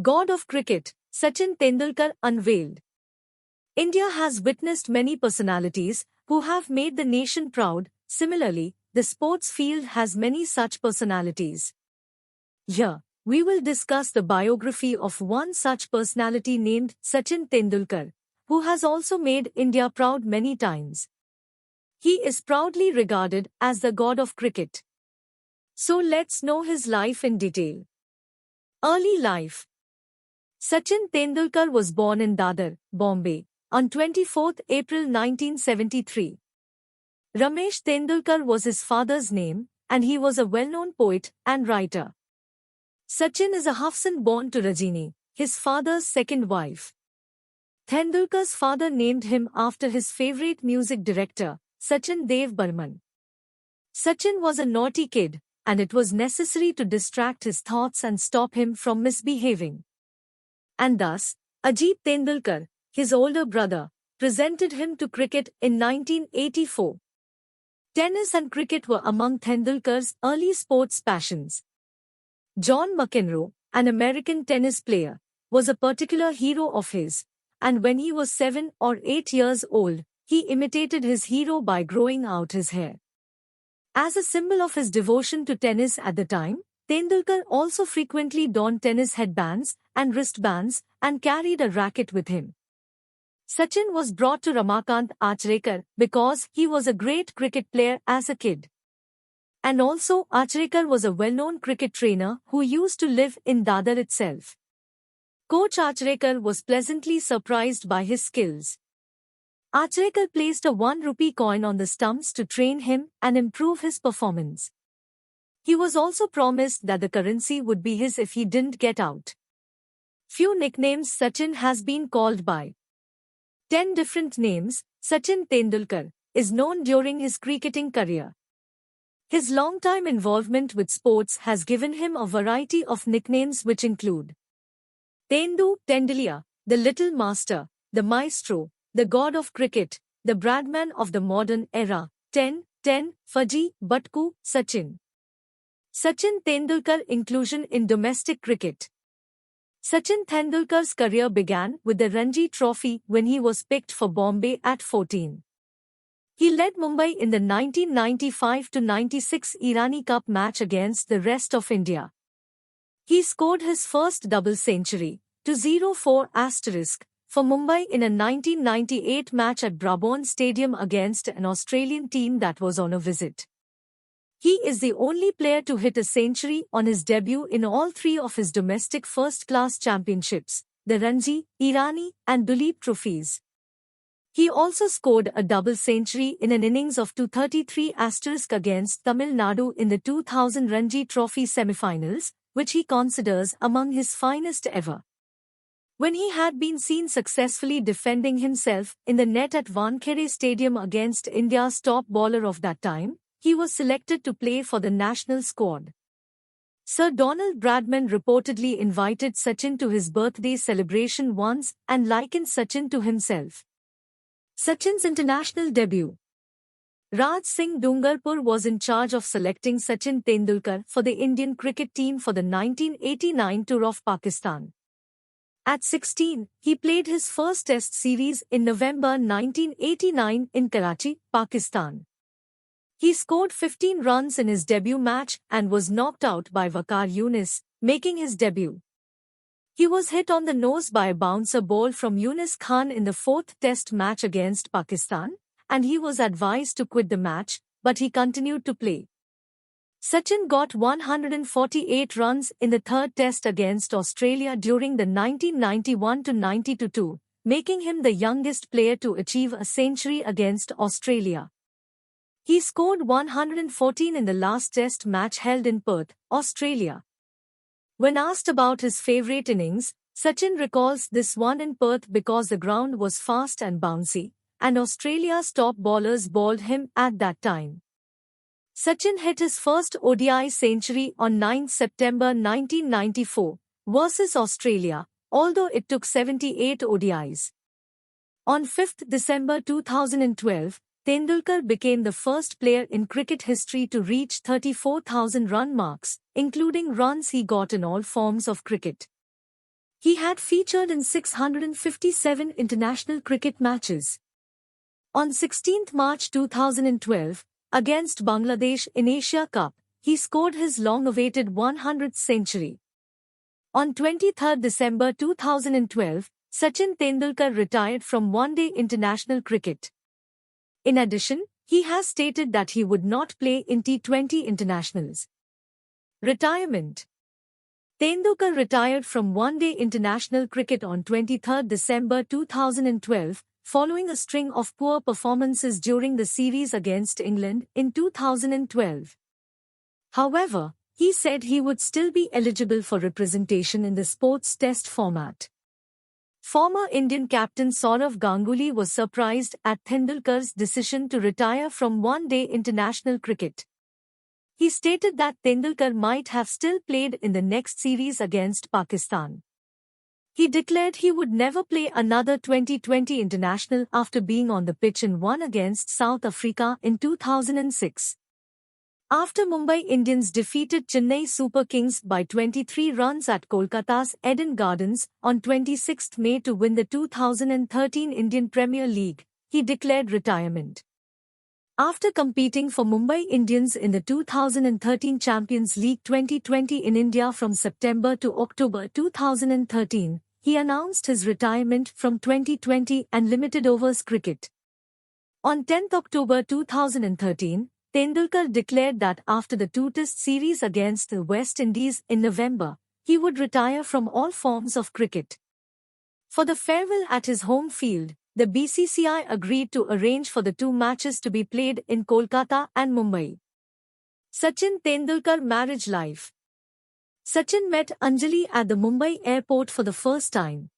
God of cricket, Sachin Tendulkar unveiled. India has witnessed many personalities who have made the nation proud. Similarly, the sports field has many such personalities. Here, we will discuss the biography of one such personality named Sachin Tendulkar, who has also made India proud many times. He is proudly regarded as the god of cricket. So let's know his life in detail. Early life. Sachin Tendulkar was born in Dadar, Bombay, on 24 April 1973. Ramesh Tendulkar was his father's name, and he was a well-known poet and writer. Sachin is a half-son born to Rajini, his father's second wife. Tendulkar's father named him after his favorite music director, Sachin Dev Burman. Sachin was a naughty kid, and it was necessary to distract his thoughts and stop him from misbehaving. And thus, Ajit Tendulkar, his older brother, presented him to cricket in 1984. Tennis and cricket were among Tendulkar's early sports passions. John McEnroe, an American tennis player, was a particular hero of his, and when he was 7 or 8 years old, he imitated his hero by growing out his hair. As a symbol of his devotion to tennis at the time, Tendulkar also frequently donned tennis headbands and wristbands and carried a racket with him. Sachin was brought to Ramakant Achrekar because he was a great cricket player as a kid. And also Achrekar was a well-known cricket trainer who used to live in Dadar itself. Coach Achrekar was pleasantly surprised by his skills. Achrekar placed a 1 rupee coin on the stumps to train him and improve his performance. He was also promised that the currency would be his if he didn't get out. Few nicknames Sachin has been called by. 10 different names. Sachin Tendulkar is known during his cricketing career. His long-time involvement with sports has given him a variety of nicknames which include Tendu, Tendulia, the Little Master, the Maestro, the God of Cricket, the Bradman of the modern era, 10, Faji, Batku, Sachin. Sachin Tendulkar inclusion in domestic cricket. Sachin Tendulkar's career began with the Ranji Trophy when he was picked for Bombay at 14. He led Mumbai in the 1995-96 Irani Cup match against the rest of India. He scored his first double century, to 0-4 for Mumbai in a 1998 match at Brabourne Stadium against an Australian team that was on a visit. He is the only player to hit a century on his debut in all three of his domestic first-class championships, the Ranji, Irani and Duleep trophies. He also scored a double century in an innings of 233 against Tamil Nadu in the 2000 Ranji Trophy semi-finals, which he considers among his finest ever. When he had been seen successfully defending himself in the net at Wankhede Stadium against India's top bowler of that time, he was selected to play for the national squad. Sir Donald Bradman reportedly invited Sachin to his birthday celebration once and likened Sachin to himself. Sachin's international debut. Raj Singh Dungarpur was in charge of selecting Sachin Tendulkar for the Indian cricket team for the 1989 tour of Pakistan. At 16, he played his first test series in November 1989 in Karachi, Pakistan. He scored 15 runs in his debut match and was knocked out by Waqar Younis, making his debut. He was hit on the nose by a bouncer ball from Younis Khan in the fourth test match against Pakistan, and he was advised to quit the match, but he continued to play. Sachin got 148 runs in the third test against Australia during the 1991-92 tour, making him the youngest player to achieve a century against Australia. He scored 114 in the last test match held in Perth, Australia. When asked about his favourite innings, Sachin recalls this one in Perth because the ground was fast and bouncy, and Australia's top bowlers bowled him at that time. Sachin hit his first ODI century on 9 September 1994 versus Australia, although it took 78 ODIs. On 5 December 2012, Tendulkar became the first player in cricket history to reach 34,000 run marks, including runs he got in all forms of cricket. He had featured in 657 international cricket matches. On 16 March 2012, against Bangladesh in Asia Cup, he scored his long-awaited 100th century. On 23 December 2012, Sachin Tendulkar retired from one-day international cricket. In addition, he has stated that he would not play in T20 internationals. Retirement. Tendulkar retired from one-day international cricket on 23 December 2012, following a string of poor performances during the series against England in 2012. However, he said he would still be eligible for representation in the sports test format. Former Indian captain Sourav Ganguly was surprised at Tendulkar's decision to retire from one-day international cricket. He stated that Tendulkar might have still played in the next series against Pakistan. He declared he would never play another 2020 international after being on the pitch in one against South Africa in 2006. After Mumbai Indians defeated Chennai Super Kings by 23 runs at Kolkata's Eden Gardens on 26 May to win the 2013 Indian Premier League, he declared retirement. After competing for Mumbai Indians in the 2013 Champions League 2020 in India from September to October 2013, he announced his retirement from 2020 and limited overs cricket. On 10 October 2013, Tendulkar declared that after the two-test series against the West Indies in November, he would retire from all forms of cricket. For the farewell at his home field, the BCCI agreed to arrange for the two matches to be played in Kolkata and Mumbai. Sachin Tendulkar marriage life. Sachin met Anjali at the Mumbai airport for the first time.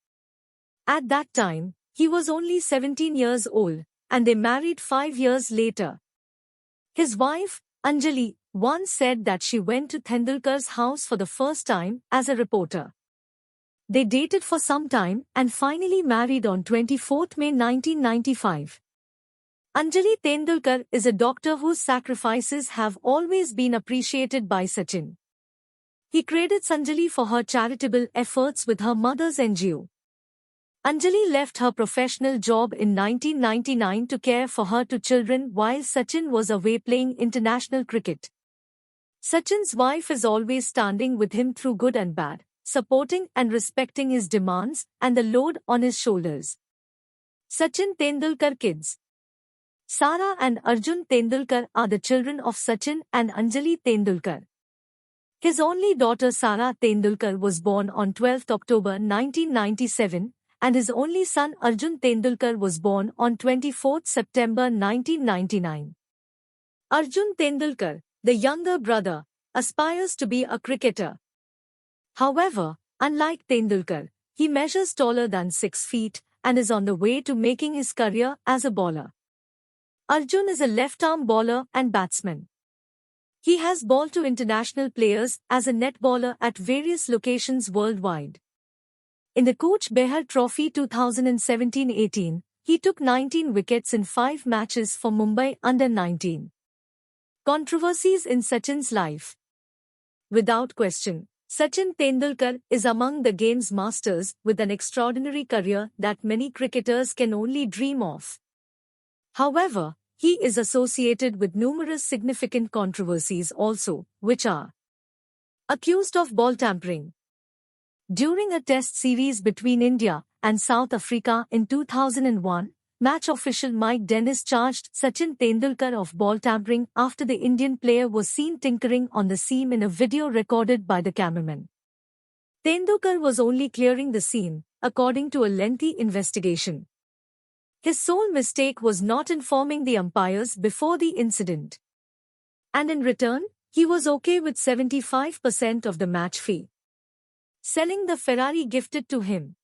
At that time, he was only 17 years old, and they married 5 years later. His wife, Anjali, once said that she went to Tendulkar's house for the first time as a reporter. They dated for some time and finally married on 24 May 1995. Anjali Tendulkar is a doctor whose sacrifices have always been appreciated by Sachin. He credits Anjali for her charitable efforts with her mother's NGO. Anjali left her professional job in 1999 to care for her two children while Sachin was away playing international cricket. Sachin's wife is always standing with him through good and bad, supporting and respecting his demands and the load on his shoulders. Sachin Tendulkar kids. Sara and Arjun Tendulkar are the children of Sachin and Anjali Tendulkar. His only daughter Sara Tendulkar was born on 12 October 1997, and his only son Arjun Tendulkar was born on 24 September 1999. Arjun Tendulkar, the younger brother, aspires to be a cricketer. However, unlike Tendulkar, he measures taller than 6 feet and is on the way to making his career as a bowler. Arjun is a left-arm bowler and batsman. He has bowled to international players as a net bowler at various locations worldwide. In the Coach Behar Trophy 2017-18, he took 19 wickets in 5 matches for Mumbai under-19. Controversies in Sachin's life. Without question, Sachin Tendulkar is among the game's masters with an extraordinary career that many cricketers can only dream of. However, he is associated with numerous significant controversies also, which are accused of ball tampering. During a test series between India and South Africa in 2001, match official Mike Dennis charged Sachin Tendulkar of ball tampering after the Indian player was seen tinkering on the seam in a video recorded by the cameraman. Tendulkar was only clearing the seam, according to a lengthy investigation. His sole mistake was not informing the umpires before the incident. And in return, he was okay with 75% of the match fee. Selling the Ferrari gifted to him.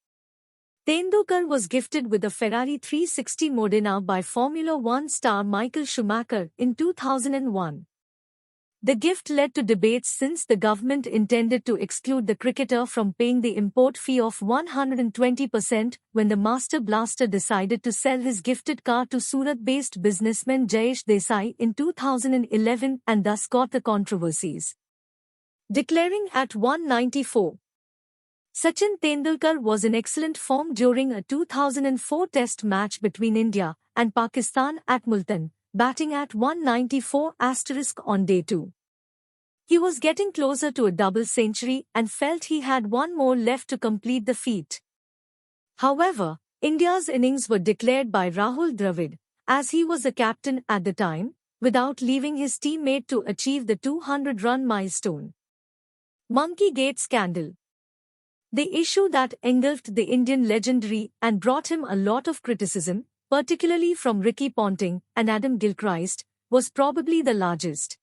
Tendulkar was gifted with a Ferrari 360 Modena by Formula One star Michael Schumacher in 2001. The gift led to debates since the government intended to exclude the cricketer from paying the import fee of 120% when the Master Blaster decided to sell his gifted car to Surat-based businessman Jayesh Desai in 2011 and thus got the controversies. Declaring at 194. Sachin Tendulkar was in excellent form during a 2004 Test match between India and Pakistan at Multan, batting at 194 on day 2. He was getting closer to a double century and felt he had one more left to complete the feat. However, India's innings were declared by Rahul Dravid, as he was the captain at the time, without leaving his teammate to achieve the 200-run milestone. Monkey Gate Scandal. The issue that engulfed the Indian legendary and brought him a lot of criticism, particularly from Ricky Ponting and Adam Gilchrist, was probably the largest.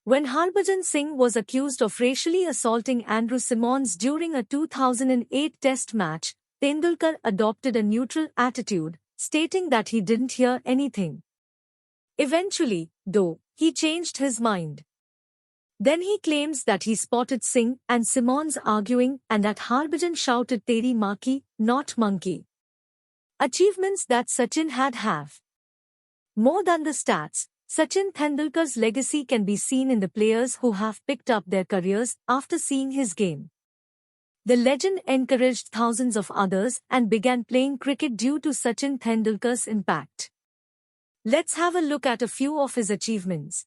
When Harbhajan Singh was accused of racially assaulting Andrew Symonds during a 2008 Test match, Tendulkar adopted a neutral attitude, stating that he didn't hear anything. Eventually, though, he changed his mind. Then he claims that he spotted Singh and Symonds arguing and that Harbhajan shouted "Teri maa ki, not monkey." Achievements that Sachin have. More than the stats, Sachin Tendulkar's legacy can be seen in the players who have picked up their careers after seeing his game. The legend encouraged thousands of others and began playing cricket due to Sachin Tendulkar's impact. Let's have a look at a few of his achievements.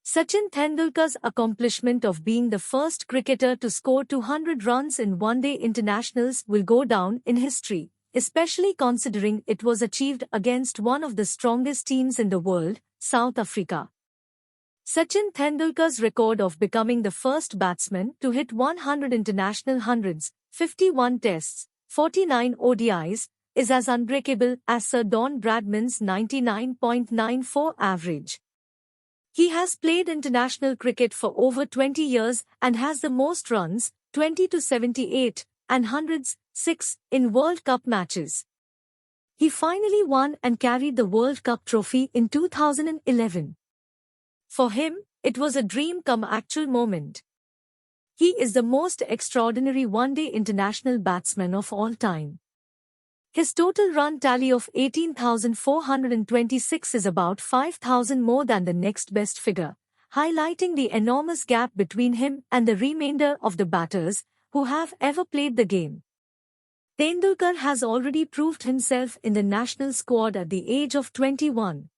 Sachin Tendulkar's accomplishment of being the first cricketer to score 200 runs in one-day internationals will go down in history, especially considering it was achieved against one of the strongest teams in the world, South Africa. Sachin Tendulkar's record of becoming the first batsman to hit 100 international hundreds, 51 tests, 49 ODIs, is as unbreakable as Sir Don Bradman's 99.94 average. He has played international cricket for over 20 years and has the most runs, 20 to 78, and hundreds, 6, in World Cup matches. He finally won and carried the World Cup trophy in 2011. For him, it was a dream come actual moment. He is the most extraordinary one-day international batsman of all time. His total run tally of 18,426 is about 5,000 more than the next best figure, highlighting the enormous gap between him and the remainder of the batters who have ever played the game. Tendulkar has already proved himself in the national squad at the age of 21.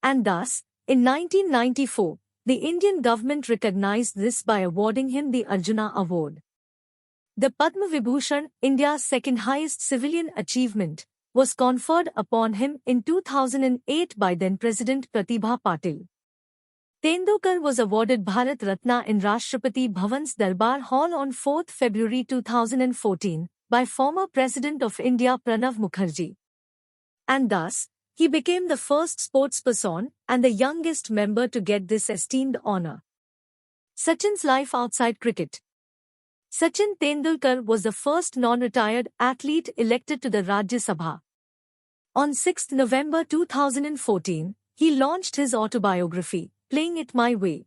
And thus, in 1994, the Indian government recognized this by awarding him the Arjuna Award. The Padma Vibhushan, India's second highest civilian achievement, was conferred upon him in 2008 by then-President Pratibha Patil. Tendulkar was awarded Bharat Ratna in Rashtrapati Bhavan's Darbar Hall on 4 February 2014 by former President of India Pranav Mukherjee. And thus, he became the first sportsperson and the youngest member to get this esteemed honor. Sachin's life outside cricket. Sachin Tendulkar was the first non-retired athlete elected to the Rajya Sabha. On 6 November 2014, he launched his autobiography, Playing It My Way.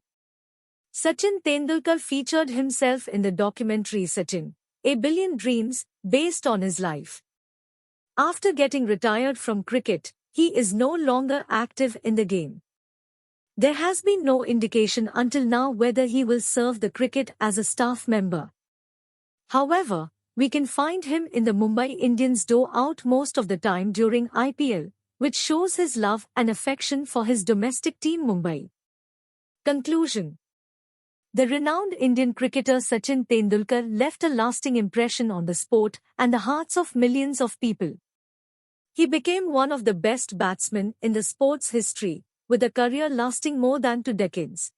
Sachin Tendulkar featured himself in the documentary Sachin, A Billion Dreams, based on his life. After getting retired from cricket, he is no longer active in the game. There has been no indication until now whether he will serve the cricket as a staff member. However, we can find him in the Mumbai Indians dugout most of the time during IPL, which shows his love and affection for his domestic team Mumbai. Conclusion. The renowned Indian cricketer Sachin Tendulkar left a lasting impression on the sport and the hearts of millions of people. He became one of the best batsmen in the sport's history, with a career lasting more than 2 decades.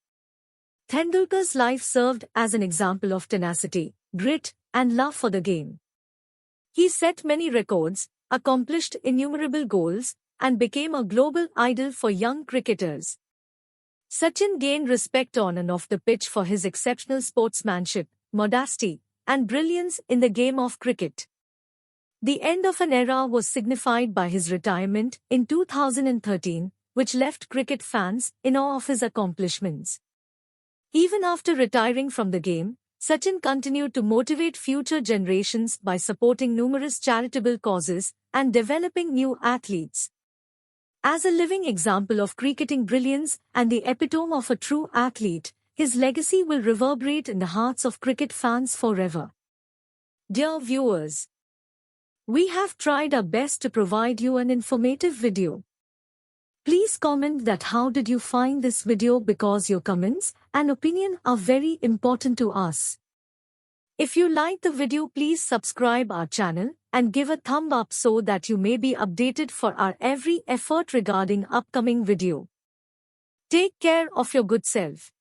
Tendulkar's life served as an example of tenacity, grit, and love for the game. He set many records, accomplished innumerable goals, and became a global idol for young cricketers. Sachin gained respect on and off the pitch for his exceptional sportsmanship, modesty, and brilliance in the game of cricket. The end of an era was signified by his retirement in 2013, which left cricket fans in awe of his accomplishments. Even after retiring from the game, Sachin continued to motivate future generations by supporting numerous charitable causes and developing new athletes. As a living example of cricketing brilliance and the epitome of a true athlete, his legacy will reverberate in the hearts of cricket fans forever. Dear viewers, we have tried our best to provide you an informative video. Please comment that how did you find this video, because your comments and opinion are very important to us. If you like the video, please subscribe our channel and give a thumb up so that you may be updated for our every effort regarding upcoming video. Take care of your good self.